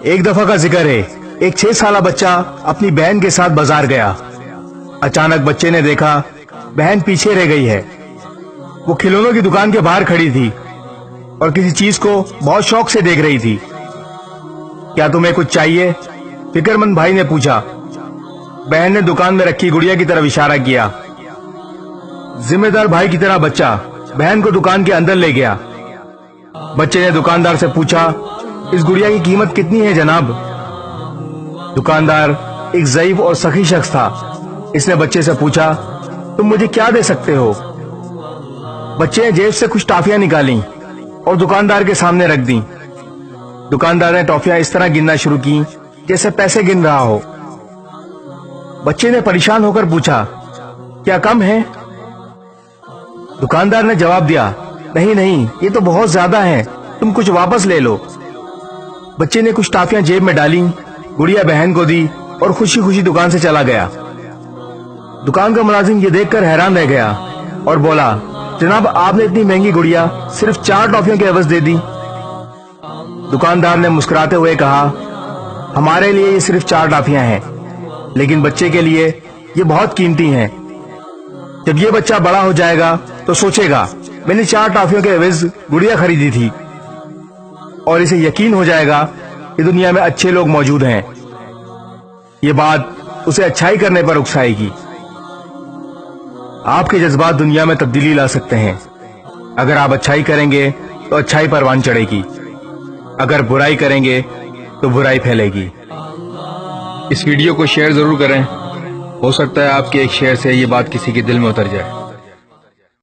ایک دفعہ کا ذکر ہے، ایک 6 سالہ بچہ اپنی بہن کے ساتھ بازار گیا۔ اچانک بچے نے دیکھا بہن پیچھے رہ گئی ہے۔ وہ کھلونوں کی دکان کے باہر کھڑی تھی اور کسی چیز کو بہت شوق سے دیکھ رہی تھی۔ کیا تمہیں کچھ چاہیے؟ فکر مند بھائی نے پوچھا۔ بہن نے دکان میں رکھی گڑیا کی طرف اشارہ کیا۔ ذمہ دار بھائی کی طرح بچہ بہن کو دکان کے اندر لے گیا۔ بچے نے دکاندار سے پوچھا، اس گڑیا کی قیمت کتنی ہے جناب؟ دکاندار ایک ضعیف اور سخی شخص تھا۔ اس نے بچے سے پوچھا، تم مجھے کیا دے سکتے ہو؟ بچے نے جیب سے کچھ ٹافیاں نکالیں اور دکاندار کے سامنے رکھ دیں۔ دکاندار نے ٹافیاں اس طرح گننا شروع کی جیسے پیسے گن رہا ہو۔ بچے نے پریشان ہو کر پوچھا، کیا کم ہے؟ دکاندار نے جواب دیا، نہیں نہیں، یہ تو بہت زیادہ ہے، تم کچھ واپس لے لو۔ بچے نے کچھ ٹافیاں جیب میں ڈالیں، گڑیا بہن کو دی اور خوشی خوشی دکان سے چلا گیا۔ دکان کا ملازم یہ دیکھ کر حیران رہ گیا اور بولا، جناب آپ نے اتنی مہنگی گڑیا صرف 4 ٹافیوں کے عوض دے دی۔ دکاندار نے مسکراتے ہوئے کہا، ہمارے لیے یہ صرف 4 ٹافیاں ہیں، لیکن بچے کے لیے یہ بہت قیمتی ہیں۔ جب یہ بچہ بڑا ہو جائے گا تو سوچے گا، میں نے 4 ٹافیوں کے عوض گڑیا خریدی تھی، اور اسے یقین ہو جائے گا کہ دنیا میں اچھے لوگ موجود ہیں۔ یہ بات اسے اچھائی کرنے پر اکسائے گی۔ آپ کے جذبات دنیا میں تبدیلی لا سکتے ہیں۔ اگر آپ اچھائی کریں گے تو اچھائی پروان چڑھے گی، اگر برائی کریں گے تو برائی پھیلے گی۔ اس ویڈیو کو شیئر ضرور کریں، ہو سکتا ہے آپ کے ایک شیئر سے یہ بات کسی کے دل میں اتر جائے۔